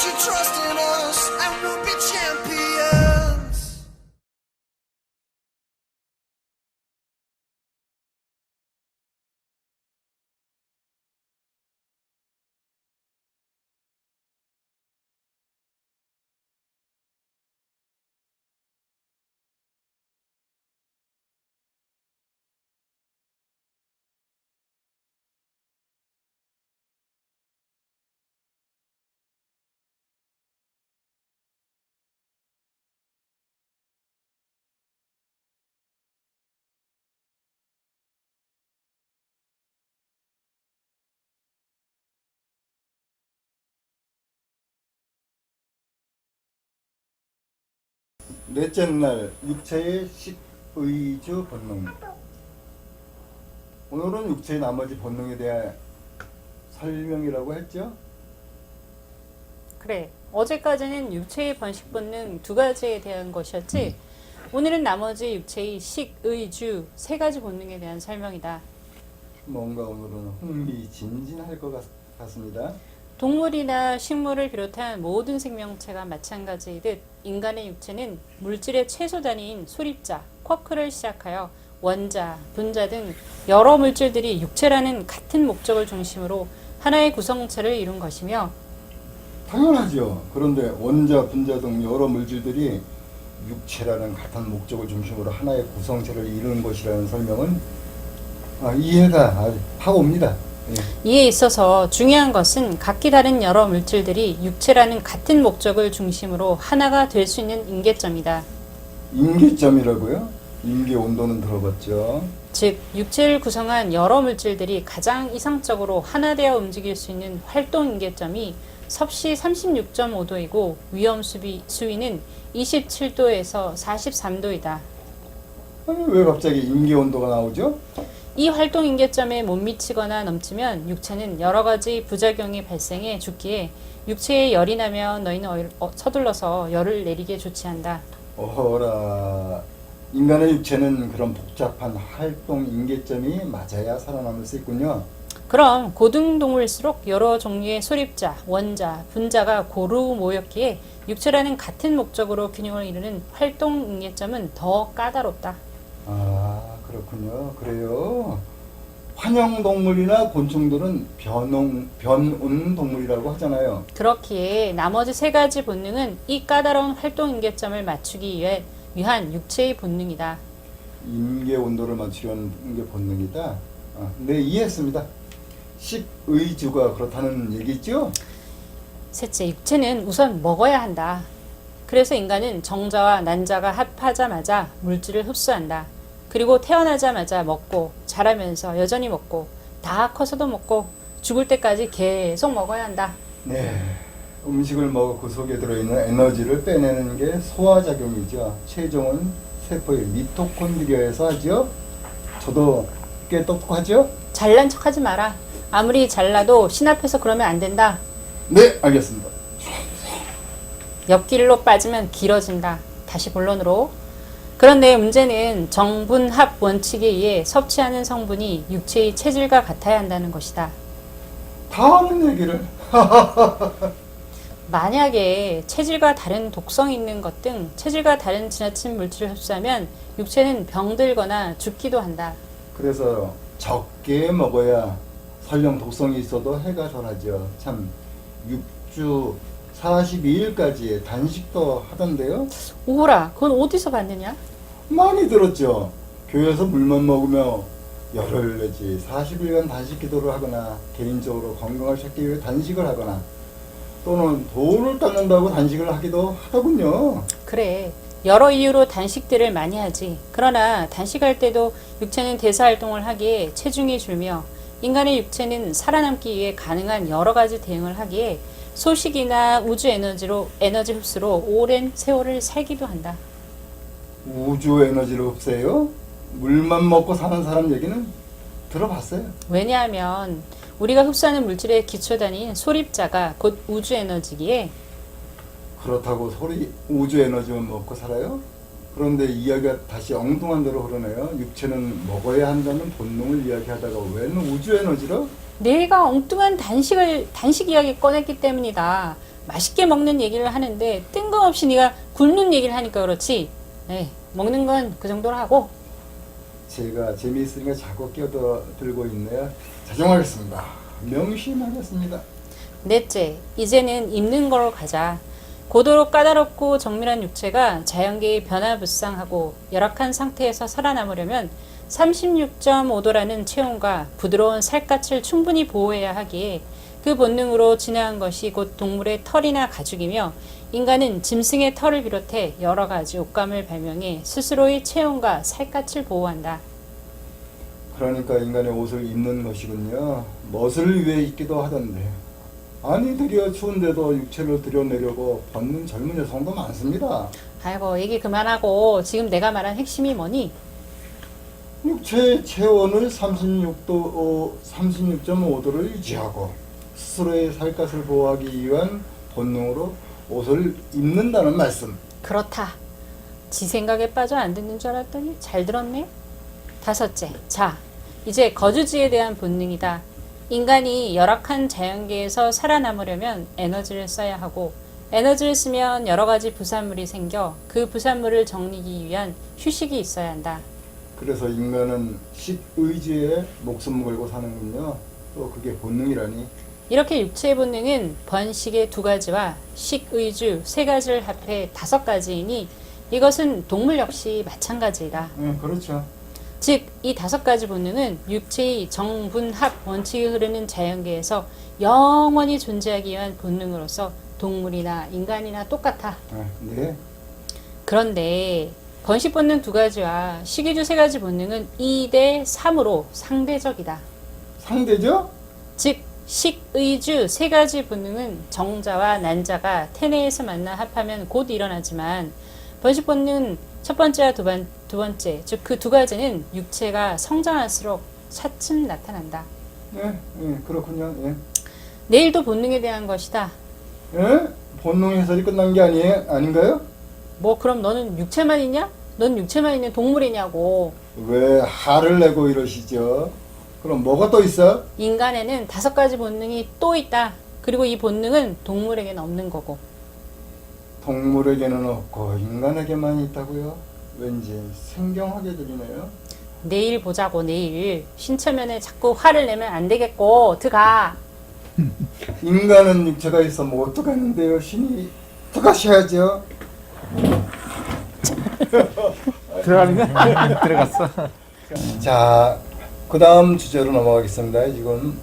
your trust in us and we'll be champions. 넷째 날 육체의 식의주 본능. 오늘은 육체의 나머지 본능에 대한 설명이라고 했죠? 그래. 어제까지는 육체의 번식 본능 두 가지에 대한 것이었지. 오늘은 나머지 육체의 식, 의, 주 세 가지 본능에 대한 설명이다. 뭔가 오늘은 흥미진진할 것 같습니다. 동물이나 식물을 비롯한 모든 생명체가 마찬가지이듯 인간의 육체는 물질의 최소 단위인 소립자, 쿼크를 시작하여 원자, 분자 등 여러 물질들이 육체라는 같은 목적을 중심으로 하나의 구성체를 이룬 것이며 당연하죠. 그런데 원자, 분자 등 여러 물질들이 육체라는 같은 목적을 중심으로 하나의 구성체를 이루는 것이라는 설명은 이해가 아주 확 옵니다. 예. 이에 있어서 중요한 것은 각기 다른 여러 물질들이 육체라는 같은 목적을 중심으로 하나가 될 수 있는 임계점이다. 임계점이라고요? 임계 온도는 들어봤죠. 즉, 육체를 구성한 여러 물질들이 가장 이상적으로 하나 되어 움직일 수 있는 활동 임계점이 섭씨 36.5도이고 위험 수위는 27도에서 43도이다. 아니, 왜 갑자기 임계 온도가 나오죠? 이 활동 임계점에 못 미치거나 넘치면 육체는 여러 가지 부작용이 발생해 죽기에 육체에 열이 나면 너희는 서둘러서 열을 내리게 조치한다. 어허라, 인간의 육체는 그런 복잡한 활동 임계점이 맞아야 살아남을 수 있군요. 그럼 고등동물일수록 여러 종류의 소립자, 원자, 분자가 고루 모였기에 육체라는 같은 목적으로 균형을 이루는 활동 임계점은 더 까다롭다. 아, 그렇군요. 그래요. 환영동물이나 곤충들은 변온동물이라고 하잖아요. 그렇기에 나머지 세 가지 본능은 이 까다로운 활동 임계점을 맞추기 위한 육체의 본능이다. 임계 온도를 맞추려는 게 본능이다. 네, 이해했습니다. 식의주가 그렇다는 얘기죠? 셋째, 육체는 우선 먹어야 한다. 그래서 인간은 정자와 난자가 합하자마자 물질을 흡수한다. 그리고 태어나자마자 먹고 자라면서 여전히 먹고 다 커서도 먹고 죽을 때까지 계속 먹어야 한다. 네, 음식을 먹어 그 속에 들어있는 에너지를 빼내는 게 소화작용이죠. 최종은 세포의 미토콘드리아에서 하죠. 저도 꽤 똑똑하죠? 잘난 척하지 마라. 아무리 잘나도 신 앞에서 그러면 안 된다. 네, 알겠습니다. 옆길로 빠지면 길어진다. 다시 본론으로. 그런데 문제는 정분합 원칙에 의해 섭취하는 성분이 육체의 체질과 같아야 한다는 것이다. 다 아는 얘기를. 만약에 체질과 다른 독성이 있는 것 등 체질과 다른 지나친 물질을 흡수하면 육체는 병들거나 죽기도 한다. 그래서 적게 먹어야 설령 독성이 있어도 해가 덜하죠. 참 6주 42일까지 단식도 하던데요. 오호라, 그건 어디서 봤느냐? 많이 들었죠. 교회에서 물만 먹으며 열흘 내지 40일간 단식 기도를 하거나 개인적으로 건강을 찾기 위해 단식을 하거나 또는 돈을 닦는다고 단식을 하기도 하더군요. 그래, 여러 이유로 단식들을 많이 하지. 그러나 단식할 때도 육체는 대사활동을 하기에 체중이 줄며 인간의 육체는 살아남기 위해 가능한 여러 가지 대응을 하기에 소식이나 우주 에너지 흡수로 오랜 세월을 살기도 한다. 우주 에너지를 흡수해요? 물만 먹고 사는 사람 얘기는 들어봤어요. 왜냐하면 우리가 흡수하는 물질의 기초 단위인 소립자가 곧 우주 에너지기에 그렇다고 우주 에너지만 먹고 살아요? 그런데 이야기가 다시 엉뚱한 대로 흐르네요. 육체는 먹어야 한다는 본능을 이야기하다가 웬 우주 에너지로? 내가 엉뚱한 단식 이야기 꺼냈기 때문이다. 맛있게 먹는 얘기를 하는데 뜬금없이 네가 굶는 얘기를 하니까 그렇지. 에이, 먹는 건 그 정도로 하고. 제가 재미있으니까 자꾸 끼어들고 있네요. 자정하겠습니다. 명심하겠습니다. 넷째, 이제는 입는 걸로 가자. 고도로 까다롭고 정밀한 육체가 자연계의 변화무쌍하고 열악한 상태에서 살아남으려면 36.5도라는 체온과 부드러운 살갗을 충분히 보호해야 하기에 그 본능으로 진화한 것이 곧 동물의 털이나 가죽이며 인간은 짐승의 털을 비롯해 여러 가지 옷감을 발명해 스스로의 체온과 살갗을 보호한다. 그러니까 인간의 옷을 입는 것이군요. 멋을 위해 입기도 하던데. 아니 드디어 추운데도 육체를 들여내려고 벗는 젊은 여성도 많습니다. 아이고 얘기 그만하고 지금 내가 말한 핵심이 뭐니? 육체의 체온을 36.5도를 유지하고 스스로의 살갗을 보호하기 위한 본능으로 옷을 입는다는 말씀. 그렇다. 지 생각에 빠져 안 듣는 줄 알았더니 잘 들었네. 다섯째, 자, 이제 거주지에 대한 본능이다. 인간이 열악한 자연계에서 살아남으려면 에너지를 써야 하고 에너지를 쓰면 여러 가지 부산물이 생겨 그 부산물을 정리하기 위한 휴식이 있어야 한다. 그래서 인간은 식의지에 목숨 걸고 사는군요. 또 그게 본능이라니. 이렇게 육체의 본능은 번식의 2가지와 식의주 3가지를 합해 5가지이니 이것은 동물 역시 마찬가지이다. 네, 그렇죠. 즉, 이 5가지 본능은 육체의 정분합 원칙이 흐르는 자연계에서 영원히 존재하기 위한 본능으로서 동물이나 인간이나 똑같아. 네. 그런데 번식 본능 2가지와 식이주 3가지 본능은 2대 3으로 상대적이다. 상대죠? 즉, 식의주 3가지 본능은 정자와 난자가 태내에서 만나 합하면 곧 일어나지만 번식 본능 첫 번째와 두 번째, 즉 그 2가지는 육체가 성장할수록 차츰 나타난다. 네, 그렇군요. 예. 내일도 본능에 대한 것이다. 예? 본능 해설이 끝난 게 아닌가요? 뭐 그럼 너는 육체만 있냐? 넌 육체만 있는 동물이냐고. 왜 화를 내고 이러시죠? 그럼 뭐가 또 있어? 인간에는 5가지 본능이 또 있다. 그리고 이 본능은 동물에게는 없는 거고. 동물에게는 없고 인간에게만 있다고요? 왠지 생경하게 들리네요. 내일 보자고 내일. 신체면에 자꾸 화를 내면 안 되겠고 들어가. 인간은 육체가 있어 뭐 어떡하는데요? 신이 들어가셔야죠. 들어가는 거? 들어갔어. 자, 그 다음 주제로 넘어가겠습니다. 지금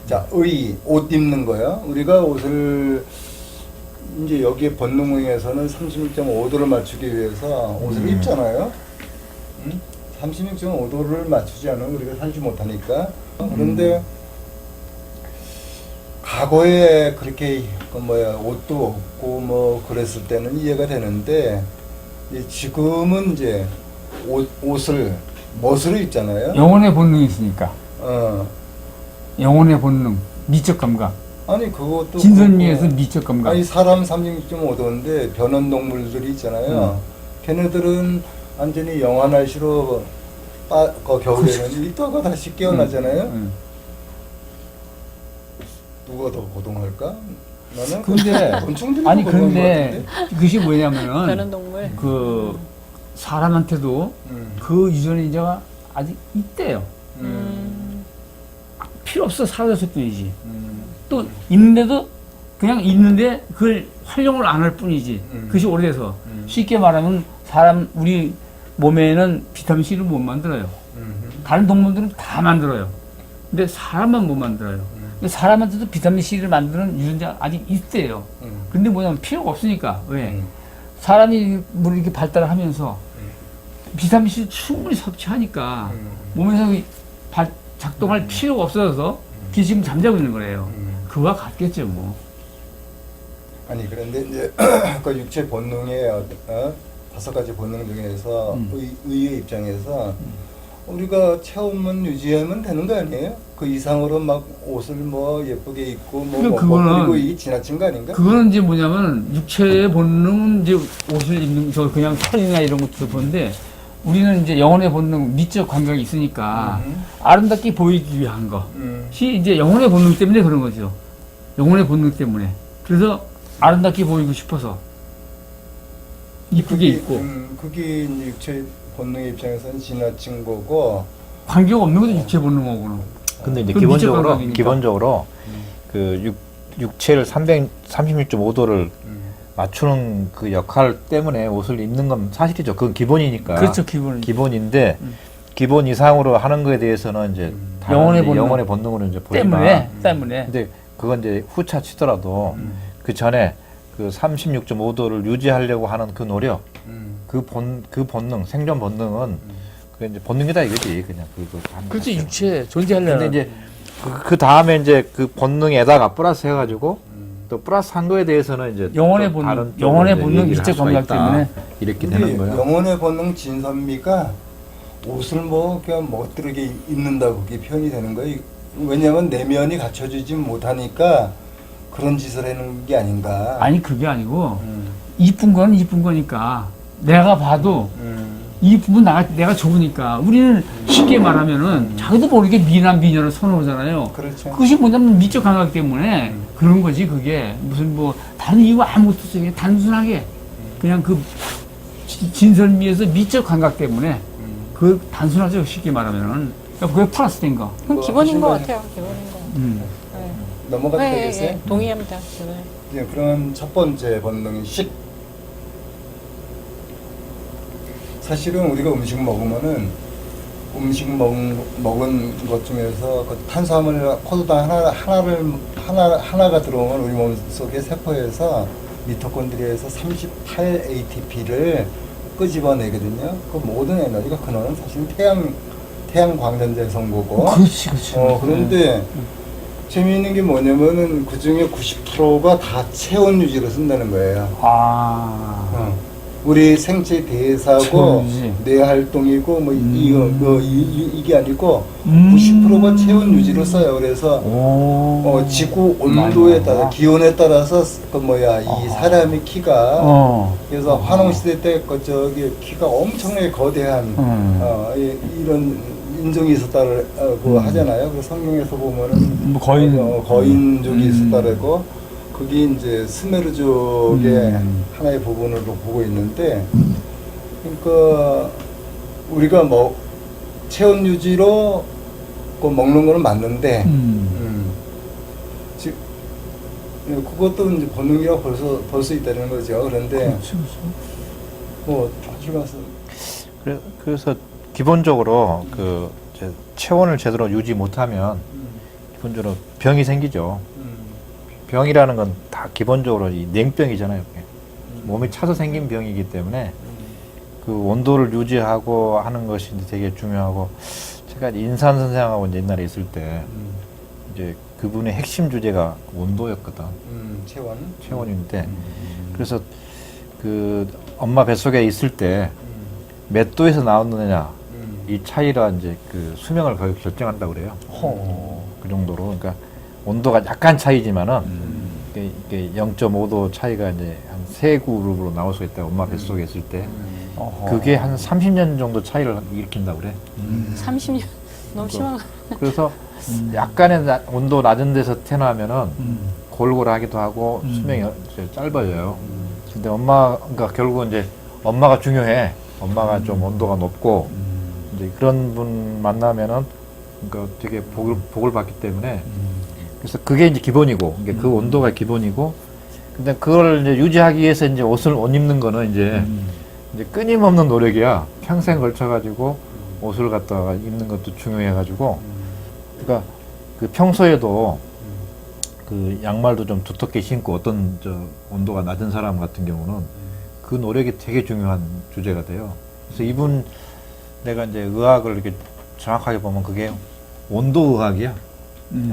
자, 옷 입는 거요. 우리가 옷을 이제 여기에 본능에서는 36.5도를 맞추기 위해서 옷을 입잖아요. 36.5도를 맞추지 않으면 우리가 살지 못하니까. 그런데 과거에 그렇게 옷도 없고 뭐 그랬을 때는 이해가 되는데 지금은 이제 옷을 멋으로 입잖아요. 영혼의 본능이 있으니까. 어. 영혼의 본능, 미적 감각. 아니 그것도 진선미에서 그렇고, 미적 감각. 아니 사람 36.5도인데 변온 동물들이 있잖아요. 걔네들은 완전히 영하 날씨로 겨울에는 이따가 다시 깨어나잖아요. 누가 더 고동할까? 나는 근데 곤충들이 아니 더 고동한 근데 것 같은데? 그것이 변은 뭐냐면은 동물. 그 사람한테도 그 유전이 이제 아직 있대요. 필요 없어 사라졌을 뿐이지. 또 있는데도 그냥 있는데 그걸 활용을 안 할 뿐이지. 그것이 오래돼서 쉽게 말하면 우리 몸에는 비타민 C를 못 만들어요. 다른 동물들은 다 만들어요. 근데 사람만 못 만들어요. 근데 사람한테도 비타민 C를 만드는 유전자가 아직 있대요. 근데 뭐냐면 필요가 없으니까. 왜? 사람이 물 이렇게 발달하면서 비타민 C를 충분히 섭취하니까 몸에서 작동할 필요가 없어져서 그게 지금 잠자고 있는 거래요. 그와 같겠죠, 뭐. 아니 그런데 이제 그 육체 본능의 5가지 본능 중에서 의의 입장에서 우리가 체온만 유지하면 되는 거 아니에요? 그 이상으로 막 옷을 뭐 예쁘게 입고 그리고 이게 지나친 거 아닌가? 그거는 이제 뭐냐면 육체의 본능은 이제 옷을 입는 그냥 털이나 이런 것도 보는데 우리는 이제 영혼의 본능, 미적 감각이 있으니까 아름답게 보이기 위한 거. 이제 영혼의 본능 때문에 그런 거죠. 영혼의 본능 때문에. 그래서 아름답게 보이고 싶어서 이쁘게 입고 그게 이제 육체 본능의 입장에서는 지나친 거고. 관계가 없는 것도 육체 본능 거구나. 근데 이제 그건 미적 감각이니까. 기본적으로 그 육체를 336.5도를 맞추는 그 역할 때문에 옷을 입는 건 사실이죠. 그건 기본이니까. 그렇죠, 기본은. 기본인데 기본 이상으로 하는 거에 대해서는 이제 다른 영혼의 이제 본능. 영혼의 본능으로 이제 보지만 때문에. 근데 그건 이제 후차 치더라도 그 전에 그 36.5도를 유지하려고 하는 그 노력, 그 본능, 생존 본능은 그 이제 본능이다 이거지 그냥 그거 하는 그렇지, 거죠. 육체 존재하려는. 근데 이제 그 다음에 이제 그 본능에다가 플러스 해가지고 또 플러스 한 거에 대해서는 이제 영혼의 또 본능, 다른 쪽으로 영혼의 이제 본능, 얘기를 육체 할 수가 감각 있다. 때문에. 이렇게 근데 되는 거예요. 영혼의 본능 진선미가 옷을 뭐 그냥 멋들게 입는다고 그게 표현이 되는 거예요. 왜냐하면 내면이 갖춰지지 못하니까 그런 짓을 하는 게 아닌가. 아니 그게 아니고 이쁜 건 이쁜 거니까 내가 봐도 이쁘면 내가 좋으니까 우리는 쉽게 말하면은 자기도 모르게 미남 미녀를 선호하잖아요. 그렇죠. 그것이 뭐냐면 미적 감각 때문에 그런 거지. 그게 무슨 뭐 다른 이유 아무것도 없어. 그냥 단순하게 그냥 그 진선미에서 미적 감각 때문에 그 단순하죠. 쉽게 말하면은 그러니까 그게 플러스 된 거. 그건 뭐 기본인 것 하신 같아요. 기본인 거. 네. 넘어가도 네, 되겠어요? 네, 동의합니다. 그거는. 예, 그런 첫 번째 본능이 식. 사실은 우리가 음식 먹으면은 음식 먹은 것 중에서 그 탄수화물 포도당 하나가 들어오면 우리 몸 속의 세포에서 미토콘드리아에서 38 ATP를 끄집어내거든요. 그 모든 에너지가 근원은 사실 태양 광전자의 성고고. 그렇지. 그런데 재미있는 게 뭐냐면은 그 중에 90%가 다 체온 유지로 쓴다는 거예요. 우리 생체 대사고 체온 유지. 뇌 활동이고 뭐 이게 아니고 90%가 체온 유지로 써요. 그래서 지구 온도에 따라 기온에 따라서 이 사람의 키가 그래서 환웅 시대 때 저기 키가 엄청나게 거대한 이런 인종이 있었다고 하잖아요. 그 성경에서 보면은 뭐 거인족이 있었다고. 그게 이제 스메르족의 하나의 부분으로 보고 있는데, 그러니까 우리가 뭐 체온 유지로 먹는 거는 맞는데, 그것도 이제 본능이라고 볼 수 있다는 거죠. 그런데 뭐 하실 말씀. 그래서 기본적으로 그 체온을 제대로 유지 못하면 기본적으로 병이 생기죠. 병이라는 건 다 기본적으로 이 냉병이잖아요. 몸에 차서 생긴 병이기 때문에 그 온도를 유지하고 하는 것이 되게 중요하고, 제가 인산 선생하고 이제 옛날에 있을 때 이제 그분의 핵심 주제가 온도였거든. 체온인데 그래서 그 엄마 뱃속에 있을 때 몇 도에서 나왔느냐 이 차이라 이제 그 수명을 거의 결정한다고 그래요. 그 정도로. 그러니까 온도가 약간 차이지만은 이게 0.5도 차이가 이제 한 세 그룹으로 나올 수 있다. 엄마 뱃속에 있을 때. 그게 한 30년 정도 차이를 일으킨다고 그래. 30년 너무 심한 거. 그래서 약간의 온도 낮은 데서 태어나면은 골골하기도 하고 수명이 짧아져요. 근데 그러니까 결국은 이제 엄마가 중요해. 엄마가 좀 온도가 높고 이제 그런 분 만나면은 그러니까 되게 복을 받기 때문에 그래서 그게 이제 기본이고 그 온도가 기본이고, 근데 그걸 이제 유지하기 위해서 이제 옷 입는 거는 이제 끊임없는 노력이야. 평생 걸쳐가지고 옷을 갖다가 입는 것도 중요해가지고, 그러니까 그 평소에도 그 양말도 좀 두텁게 신고 어떤 온도가 낮은 사람 같은 경우는 그 노력이 되게 중요한 주제가 돼요. 그래서 내가 이제 의학을 이렇게 정확하게 보면 그게 온도 의학이야.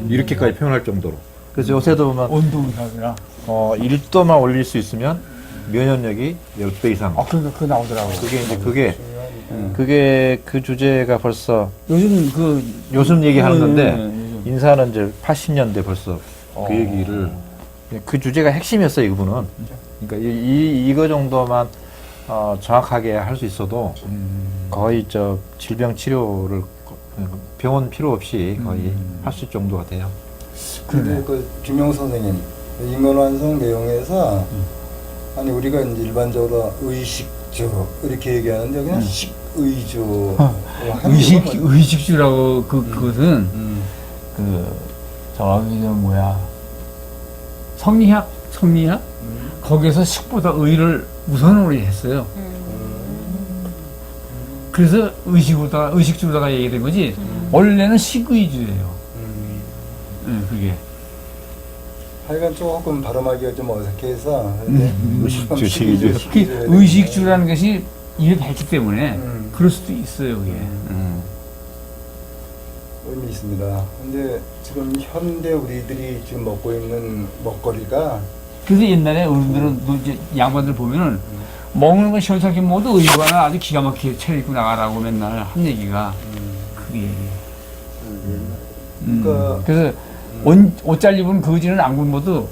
이렇게까지 표현할 정도로. 그래서 요새도 보면 온도 의학이라. 1도만 올릴 수 있으면 면역력이 10배 이상. 그러니까 그거 나오더라고. 그게 그 주제가 벌써 요즘 얘기하는 건데 요즘. 인사는 이제 80년대 벌써 그 얘기를 그 주제가 핵심이었어요, 이분은. 그러니까 이거 정도만 정확하게 할 수 있어도 거의 질병 치료를 병원 필요 없이 거의 할 수 있을 정도가 돼요. 근데 그 김용 선생님 인권 완성 내용에서 아니 우리가 이제 일반적으로 의식주 이렇게 얘기하는데 그냥 식의주 의식주라고 그것은 저기 저 뭐야 성리학 거기에서 식보다 의를 우선으로 했어요. 그래서 의식주로다가 얘기된 거지. 원래는 식의주예요. 그게. 하여간 조금 발음하기가 좀 어색해서 의식주, 식의주. 의식주라는 것이 입에 뱉기 때문에 그럴 수도 있어요, 그게. 의미 있습니다. 근데 지금 현대 우리들이 지금 먹고 있는 먹거리가 그래서 옛날에 어른들은 또 이제 양반들 보면은 먹는 건 시원찮게 먹어도 의관을 아주 기가 막히게 차려입고 나가라고 맨날 한 얘기가 그게. 그러니까 그래서 옷 잘 입은 거지는 안 굶어도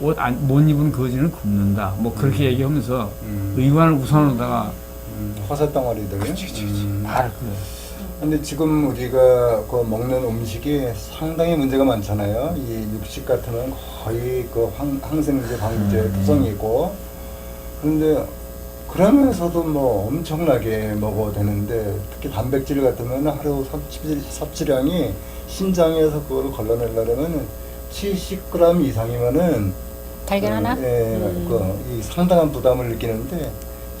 옷 못 입은 거지는 굶는다. 뭐 그렇게 얘기하면서 의관을 우선으로다가 화살덩어리들. 바로 그래. 근데 지금 우리가 그 먹는 음식이 상당히 문제가 많잖아요. 이 육식 같으면 거의 그 항생제 방제 구성이고 그런데 그러면서도 뭐 엄청나게 먹어야 되는데 특히 단백질 같으면 하루 섭취량이 신장에서 그걸 걸러내려면 70g 이상이면은 달걀 하나? 이 상당한 부담을 느끼는데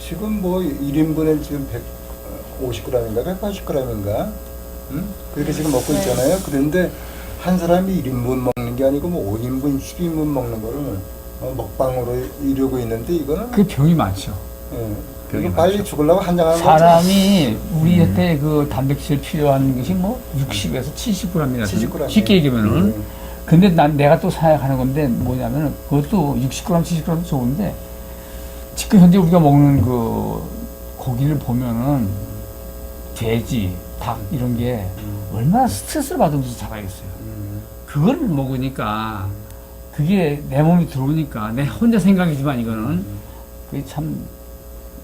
지금 뭐 1인분에 지금 150g인가 180g인가 그렇게 지금 먹고 있잖아요. 그런데 한 사람이 1인분 먹는 게 아니고 뭐 5인분, 10인분 먹는 거를 먹방으로 이루고 있는데 이거는 그 병이 많죠. 이거 빨리 죽으려고 한장하는 거죠. 사람이 우리한테 그 단백질 필요한 것이 뭐 60에서 70g이나 70g. 쉽게 얘기하면은 근데 내가 또 생각하는 건데 뭐냐면은 그것도 60g, 70g 좋은데 지금 현재 우리가 먹는 그 고기를 보면은 돼지, 닭 이런 게 얼마나 스트레스를 받으면서 자라겠어요. 그걸 먹으니까 그게 내 몸에 들어오니까 내 혼자 생각이지만 이거는 그게 참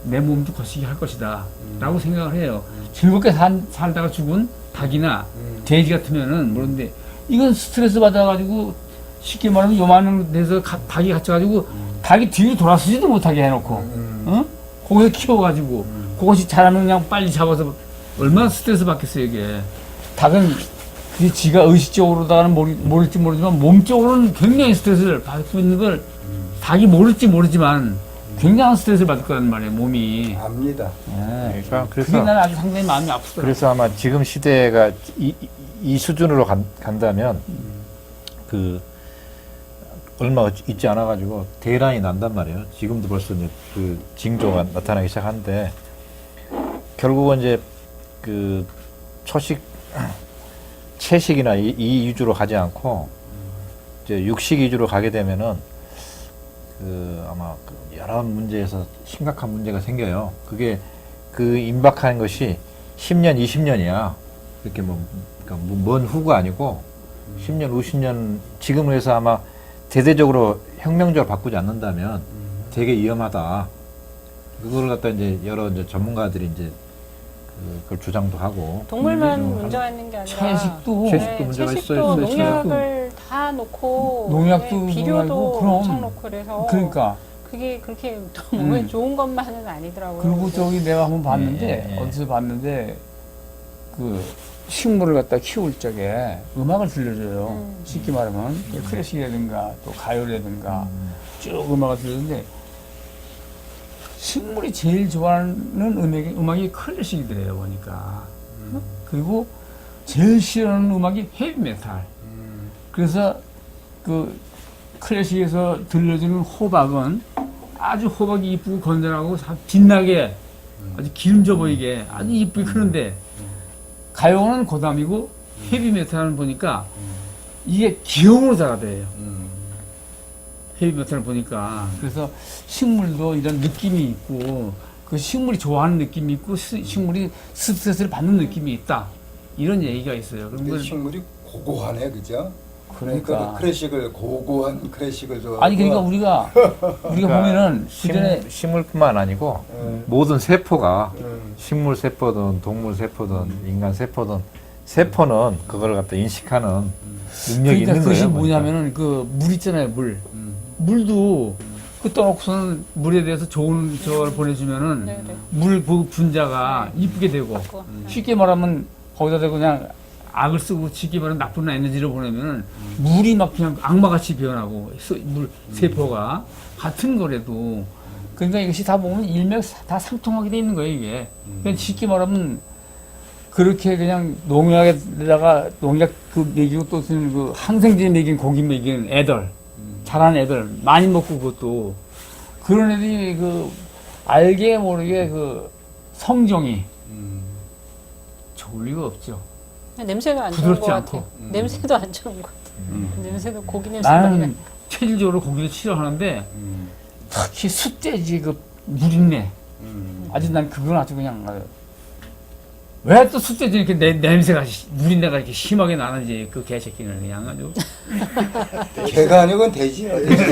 내 몸도 거시기 할 것이다 라고 생각을 해요. 즐겁게 살다가 죽은 닭이나 돼지 같으면은 모르는데 이건 스트레스 받아가지고 쉽게 말하면 요만한 데서 닭이 갇혀가지고 닭이 뒤로 돌아서지도 못하게 해놓고 거기서 키워가지고 그것이 자라면 그냥 빨리 잡아서 얼마나 스트레스 받겠어요 이게. 닭은 그게 지가 의식적으로다가는 모를지 모르지만 몸적으로는 굉장히 스트레스를 받고 있는 걸 닭이 모를지 모르지만 굉장한 스트레스를 받을 거란 말이에요 몸이. 압니다. 그러니까 그게 나는 아주 상당히 마음이 아프더라고요. 그래서 아마 지금 시대가 이 수준으로 간다면 그 얼마 있지 않아 가지고 대란이 난단 말이에요. 지금도 벌써 이제 그 징조가 나타나기 시작하는데 결국은 이제 그 채식이나 이 위주로 가지 않고 이제 육식 위주로 가게 되면은 그 아마 여러 문제에서 심각한 문제가 생겨요. 그게 그 임박하는 것이 10년, 20년이야. 그렇게 그러니까 먼 후가 아니고 10년, 50년 지금으로 해서 아마 대대적으로 혁명적으로 바꾸지 않는다면 되게 위험하다. 그걸 갖다 이제 여러 이제 전문가들이 이제 그걸 주장도 하고. 동물만 문제가 있는 게 아니라 채식도 문제가 채식도 있어요. 농약을 다 놓고 농약도 비료도 그럼. 엄청 놓고 그래서 그러니까 그게 그렇게 또 몸에 좋은 것만은 아니더라고요. 그리고 저기 내가 한번 봤는데 예. 어디서 봤는데 그 식물을 갖다 키울 적에 음악을 들려줘요. 쉽게 말하면 클래식이라든가 또 가요라든가 쭉 음악을 들려주는데 식물이 제일 좋아하는 음악이 클래식이더래요 보니까. 그리고 제일 싫어하는 음악이 헤비메탈. 그래서 그 클래식에서 들려주는 호박은 아주 호박이 이쁘고 건전하고 빛나게 아주 기름져 보이게 아주 이쁘게 크는데 가요는 고담이고 헤비메탈은 보니까 이게 기형으로 자라대요. 헤비메탈을 보니까. 그래서 식물도 이런 느낌이 있고 그 식물이 좋아하는 느낌이 있고 식물이 스트레스를 받는 느낌이 있다. 이런 얘기가 있어요. 그런 근데 걸 식물이 고고하네, 그죠? 그러니까. 고고한 클래식을 좋아하고. 아니 그러니까 우리가 보면은 식물뿐만 아니고 모든 세포가 식물 세포든 동물 세포든 인간 세포든 세포는 그걸 갖다 인식하는 능력이 그러니까 있는 그것이 거예요. 뭐냐면은 그 물 있잖아요 물 물도 그 떠놓고서는 물에 대해서 좋은 저걸 보내주면은 네, 네. 물 분자가 이쁘게 되고 갖고. 쉽게 말하면 거기다 대고 그냥 악을 쓰고 쉽게 말하면 나쁜 에너지를 보내면은 물이 막 그냥 악마같이 변하고 물 세포가 같은 거래도 그러니까 이것이 다 보면 일맥 다 상통하게 돼 있는 거예요 이게. 그러니까 쉽게 말하면 그렇게 그냥 농약에다가 농약 그 먹이고 또 그 항생제 먹인 고기 먹인 애들 자란 애들 많이 먹고 그것도 그런 애들이 그 알게 모르게 그 성정이 좋을 리가 없죠. 냄새가 안 좋은 것 부드럽지 같아요. 않고. 냄새도 안 좋은 것 같아요. 냄새도 고기 냄새 나네. 나는 체질적으로 고기를 싫어하는데 특히 숫돼지 그 누린내 아주 난 그건 아주 그냥 왜 또 숫돼지 이렇게 냄새가 누린내가 이렇게 심하게 나는지 그 개새끼는 그냥 아주 개가 아니고 돼지야. 돼지.